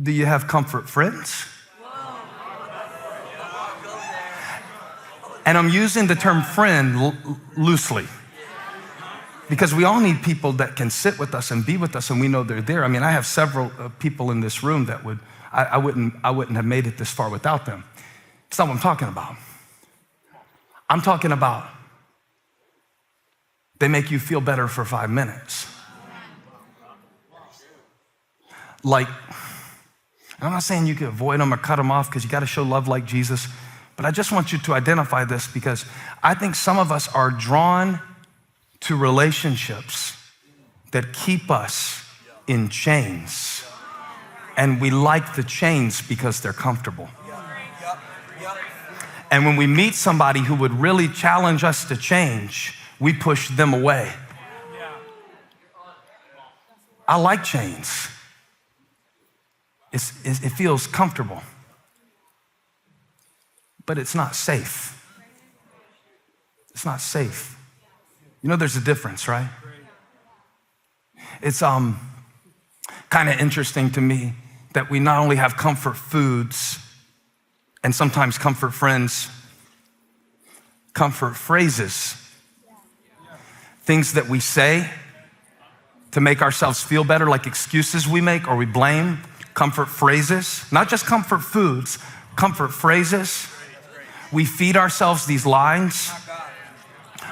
Do you have comfort friends? And I'm using the term friend loosely because we all need people that can sit with us and be with us and we know they're there. I mean, I have several people in this room that I wouldn't have made it this far without them. It's not what I'm talking about. I'm talking about they make you feel better for 5 minutes. Like, I'm not saying you can avoid them or cut them off because you got to show love like Jesus, but I just want you to identify this because I think some of us are drawn to relationships that keep us in chains, and we like the chains because they're comfortable. And when we meet somebody who would really challenge us to change, we push them away. I like chains. It feels comfortable, but it's not safe. It's not safe. You know, there's a difference, right? It's kind of interesting to me that we not only have comfort foods and sometimes comfort friends, comfort phrases, things that we say to make ourselves feel better, like excuses we make or we blame. Comfort phrases, not just comfort foods, comfort phrases. We feed ourselves these lines.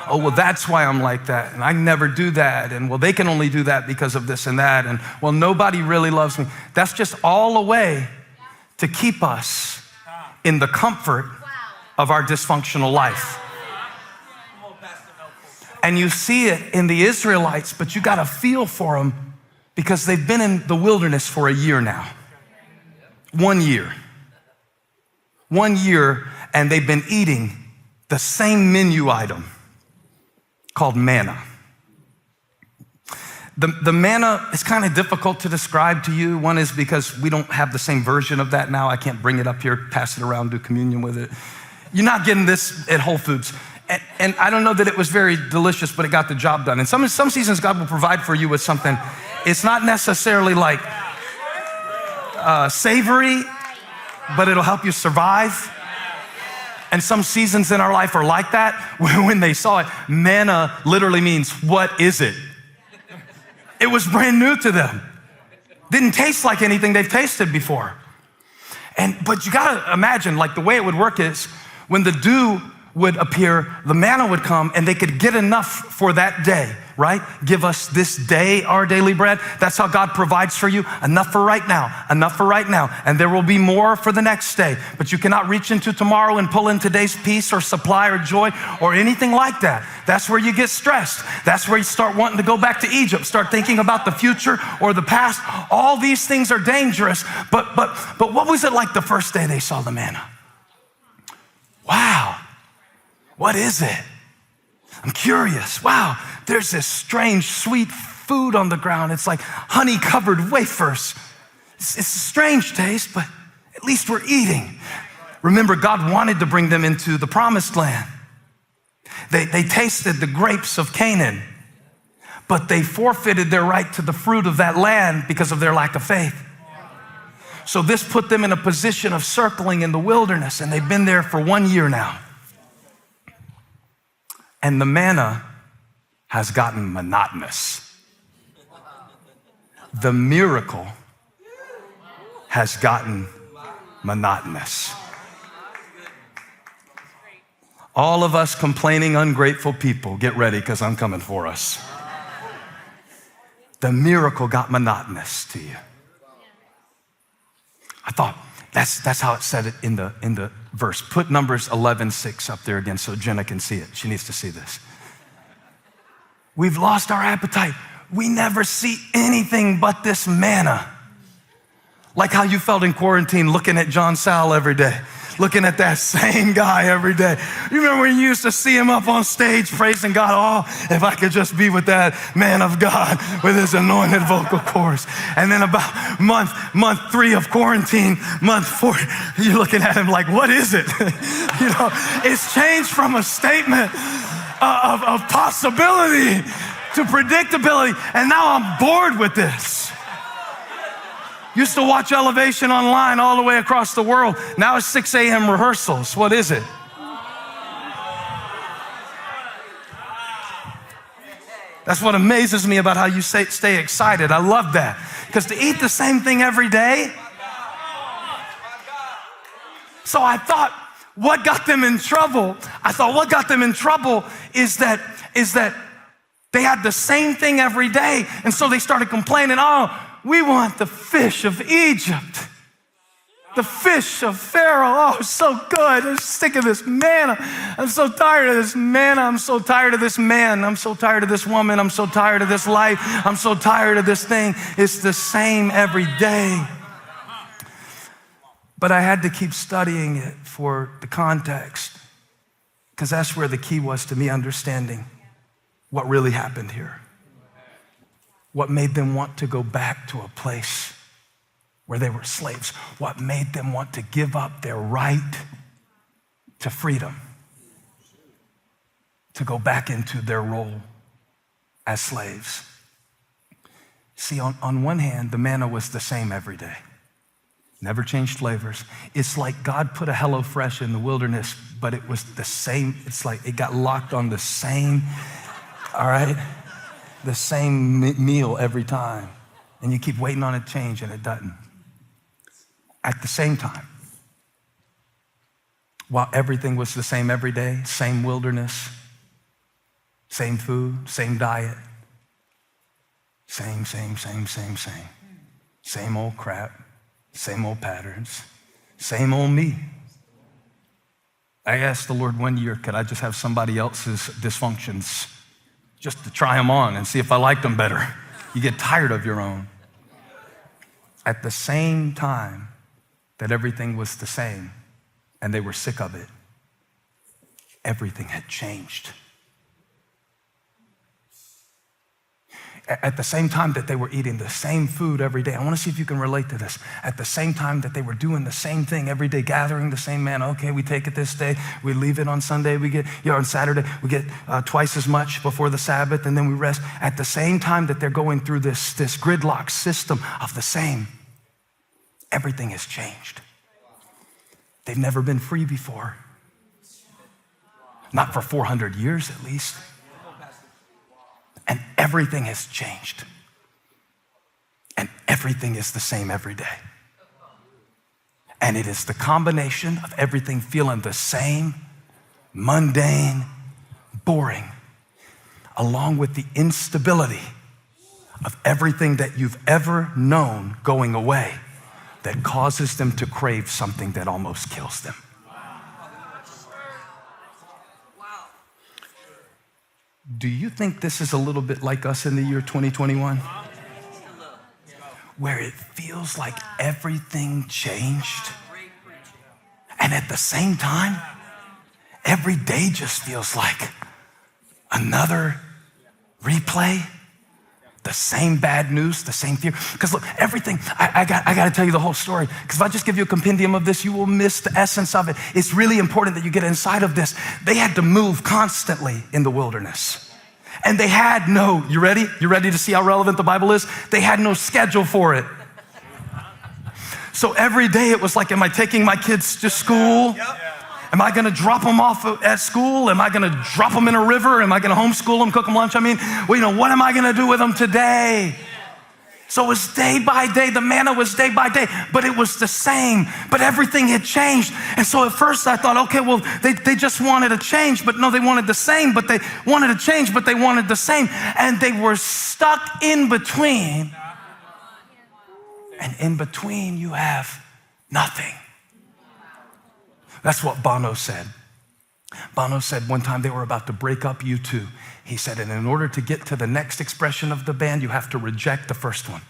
Oh, well, that's why I'm like that, and I never do that, and well, they can only do that because of this and that, and well, nobody really loves me. That's just all a way to keep us in the comfort of our dysfunctional life. And you see it in the Israelites, but you got to feel for them because they've been in the wilderness for a year now. 1 year. 1 year, and they've been eating the same menu item called manna. The manna is kind of difficult to describe to you. One is because we don't have the same version of that now. I can't bring it up here, pass it around, do communion with it. You're not getting this at Whole Foods. And I don't know that it was very delicious, but it got the job done. And some seasons God will provide for you with something. It's not necessarily like savory, but it'll help you survive. And some seasons in our life are like that. When they saw it, manna literally means, what is it? It was brand new to them. Didn't taste like anything they've tasted before. But you gotta imagine, like the way it would work is when the dew would appear, the manna would come, and they could get enough for that day, right? Give us this day our daily bread. That's how God provides for you. Enough for right now, enough for right now. And there will be more for the next day. But you cannot reach into tomorrow and pull in today's peace or supply or joy or anything like that. That's where you get stressed. That's where you start wanting to go back to Egypt, start thinking about the future or the past. All these things are dangerous. But what was it like the first day they saw the manna? Wow. What is it? I'm curious. Wow, there's this strange, sweet food on the ground. It's like honey-covered wafers. It's a strange taste, but at least we're eating. Remember, God wanted to bring them into the promised land. They tasted the grapes of Canaan, but they forfeited their right to the fruit of that land because of their lack of faith. So this put them in a position of circling in the wilderness, and they've been there for 1 year now. And the manna has gotten monotonous. The miracle has gotten monotonous. All of us complaining, ungrateful people, get ready because I'm coming for us. The miracle got monotonous to you. I thought that's how it said it in the verse. Put Numbers 11:6 up there again so Jenna can see it. She needs to see this. We've lost our appetite. We never see anything but this manna. Like how you felt in quarantine looking at John Sal every day, looking at that same guy every day. You remember when you used to see him up on stage praising God? Oh, if I could just be with that man of God with his anointed vocal cords. And then about month 3 of quarantine, month 4, you're looking at him like, what is it? You know, it's changed from a statement of possibility to predictability. And now I'm bored with this. Used to watch Elevation online all the way across the world. Now it's 6 a.m. rehearsals. What is it? That's what amazes me about how you stay excited. I love that. Because to eat the same thing every day. So I thought, what got them in trouble? What got them in trouble is that they had the same thing every day. And so they started complaining, oh, we want the fish of Egypt. The fish of Pharaoh. Oh, so good. I'm sick of this manna. I'm so tired of this manna. I'm so tired of this man. I'm so tired of this woman. I'm so tired of this life. I'm so tired of this thing. It's the same every day. But I had to keep studying it for the context, because that's where the key was to me understanding what really happened here. What made them want to go back to a place where they were slaves? What made them want to give up their right to freedom, to go back into their role as slaves? See, on one hand, the manna was the same every day. Never changed flavors. It's like God put a HelloFresh in the wilderness, but it was the same. It's like it got locked on the same, all right? The same meal every time. And you keep waiting on it to change and it doesn't. At the same time, while everything was the same every day, same wilderness, same food, same diet, same. Same old crap, same old patterns, same old me. I asked the Lord one year, could I just have somebody else's dysfunctions just to try them on and see if I liked them better? You get tired of your own. At the same time that everything was the same and they were sick of it, everything had changed. At the same time that they were eating the same food every day, I want to see if you can relate to this. At the same time that they were doing the same thing every day, gathering the same manna. Okay, we take it this day, we leave it on Sunday, we get, on Saturday, we get twice as much before the Sabbath, and then we rest. At the same time that they're going through this gridlock system of the same, everything has changed. They've never been free before. Not for 400 years at least. And everything has changed. And everything is the same every day. And it is the combination of everything feeling the same, mundane, boring, along with the instability of everything that you've ever known going away, that causes them to crave something that almost kills them. Do you think this is a little bit like us in the year 2021? Where it feels like everything changed. And at the same time, every day just feels like another replay. The same bad news, the same fear. Because look, everything, I got to tell you the whole story. Because if I just give you a compendium of this, you will miss the essence of it. It's really important that you get inside of this. They had to move constantly in the wilderness. And they had no, you ready? You ready to see how relevant the Bible is? They had no schedule for it. So every day it was like, am I taking my kids to school? Am I gonna drop them off at school? Am I gonna drop them in a river? Am I gonna homeschool them, cook them lunch? What am I gonna do with them today? So it was day by day. The manna was day by day, but it was the same. But everything had changed. And so at first I thought, okay, well, they just wanted a change, but no, they wanted the same, but they wanted a change, but they wanted the same. And they were stuck in between. And in between you have nothing. That's what Bono said. Bono said one time they were about to break up U2. He said, and in order to get to the next expression of the band, you have to reject the first one.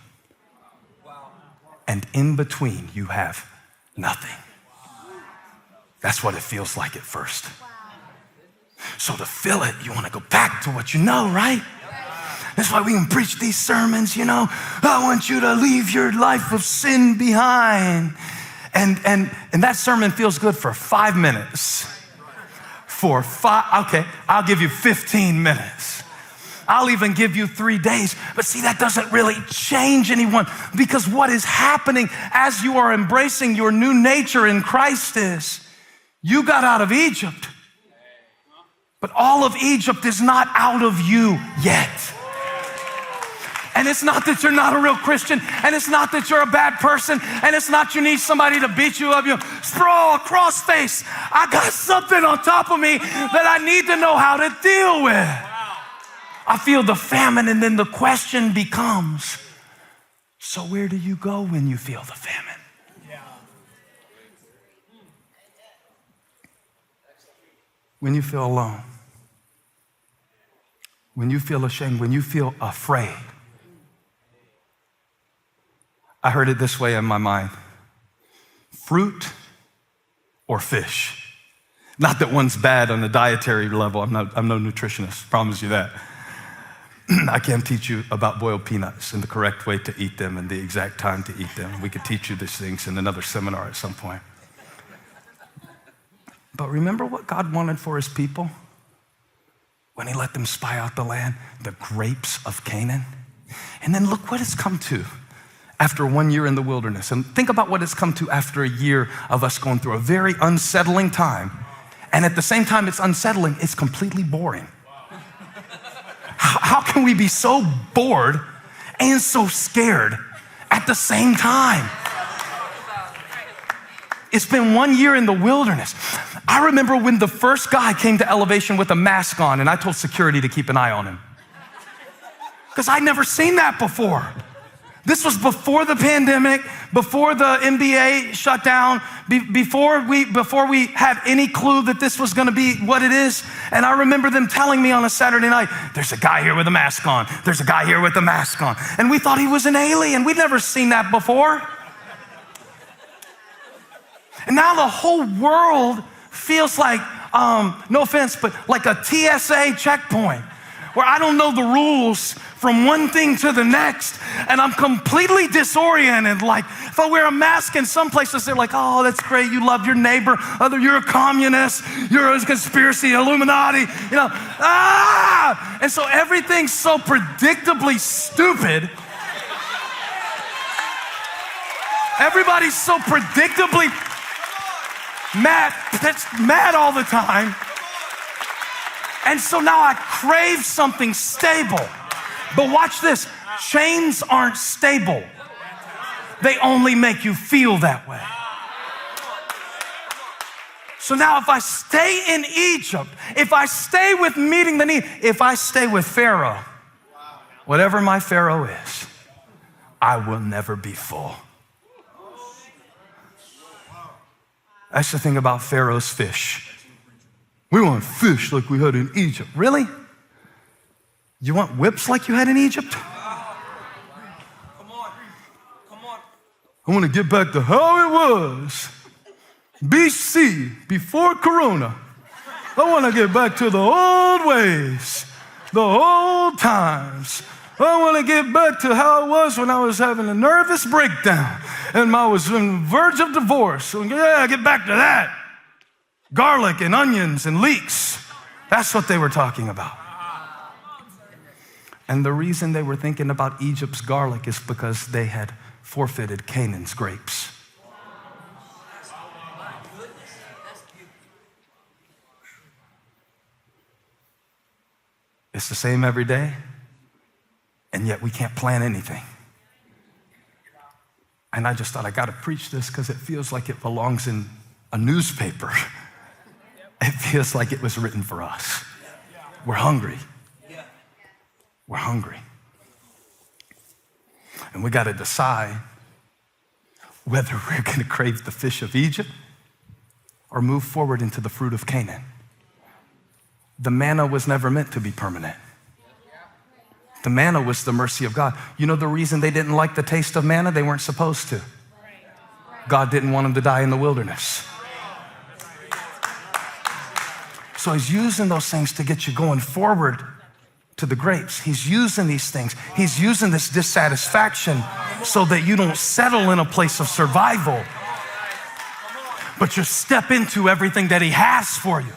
And in between, you have nothing. That's what it feels like at first. So to fill it, you want to go back to what you know, right? That's why we can preach these sermons, I want you to leave your life of sin behind. And that sermon feels good for 5 minutes. Okay, I'll give you 15 minutes. I'll even give you 3 days. But see, that doesn't really change anyone, because what is happening as you are embracing your new nature in Christ is you got out of Egypt, but all of Egypt is not out of you yet. And it's not that you're not a real Christian, and it's not that you're a bad person, and it's not you need somebody to beat you up. You sprawl, cross face. I got something on top of me that I need to know how to deal with. I feel the famine, and then the question becomes, so where do you go when you feel the famine? When you feel alone, when you feel ashamed, when you feel afraid. I heard it this way in my mind: fruit or fish. Not that one's bad on a dietary level. I'm no nutritionist, promise you that. I can't teach you about boiled peanuts and the correct way to eat them and the exact time to eat them. We could teach you these things in another seminar at some point. But remember what God wanted for his people when he let them spy out the land, the grapes of Canaan? And then look what it's come to after 1 year in the wilderness. And think about what it's come to after a year of us going through a very unsettling time. And at the same time it's unsettling, it's completely boring. How can we be so bored and so scared at the same time? It's been 1 year in the wilderness. I remember when the first guy came to Elevation with a mask on, and I told security to keep an eye on him, because I'd never seen that before. This was before the pandemic, before the NBA shut down, before we had any clue that this was gonna be what it is. And I remember them telling me on a Saturday night, there's a guy here with a mask on. There's a guy here with a mask on. And we thought he was an alien. We'd never seen that before. And now the whole world feels like, no offense, but like a TSA checkpoint, where I don't know the rules from one thing to the next, and I'm completely disoriented. Like, if I wear a mask in some places, they're like, oh, that's great, you love your neighbor. Other, you're a communist, you're a conspiracy, Illuminati, you know. And so everything's so predictably stupid. Everybody's so predictably mad all the time. And so now I crave something stable. But watch this, chains aren't stable. They only make you feel that way. So now if I stay in Egypt, if I stay with meeting the need, if I stay with Pharaoh, whatever my Pharaoh is, I will never be full. That's the thing about Pharaoh's fish. We want fish like we had in Egypt. Really? You want whips like you had in Egypt? Come on. I want to get back to how it was. BC, before Corona. I want to get back to the old ways, the old times. I want to get back to how it was when I was having a nervous breakdown and I was on the verge of divorce. So yeah, get back to that. Garlic and onions and leeks. That's what they were talking about. And the reason they were thinking about Egypt's garlic is because they had forfeited Canaan's grapes. It's the same every day, and yet we can't plan anything. And I just thought, I got to preach this because it feels like it belongs in a newspaper. It feels like it was written for us. We're hungry. We're hungry. And we got to decide whether we're going to crave the fish of Egypt or move forward into the fruit of Canaan. The manna was never meant to be permanent. The manna was the mercy of God. You know the reason they didn't like the taste of manna? They weren't supposed to. God didn't want them to die in the wilderness. So he's using those things to get you going forward to the grapes. He's using these things. He's using this dissatisfaction so that you don't settle in a place of survival, but you step into everything that he has for you.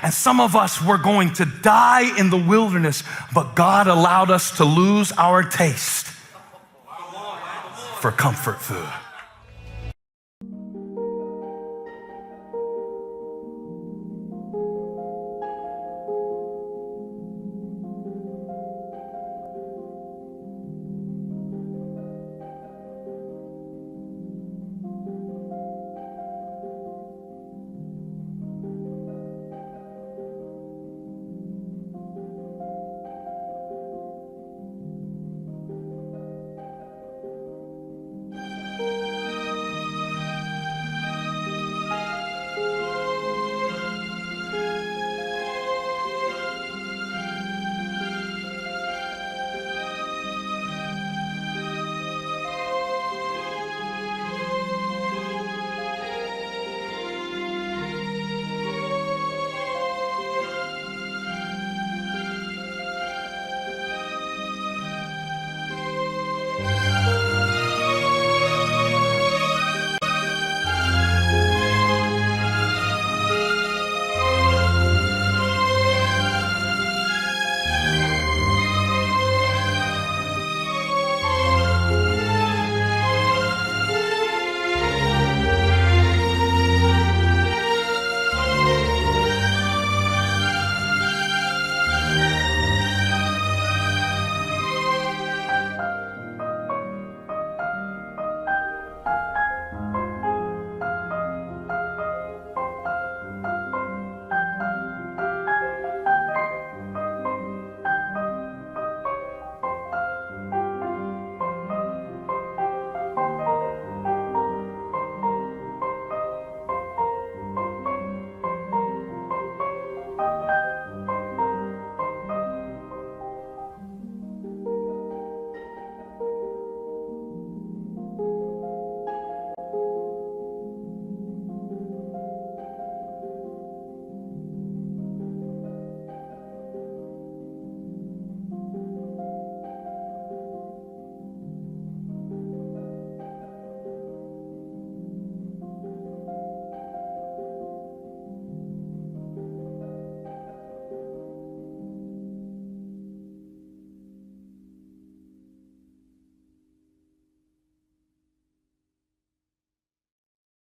And some of us were going to die in the wilderness, but God allowed us to lose our taste for comfort food.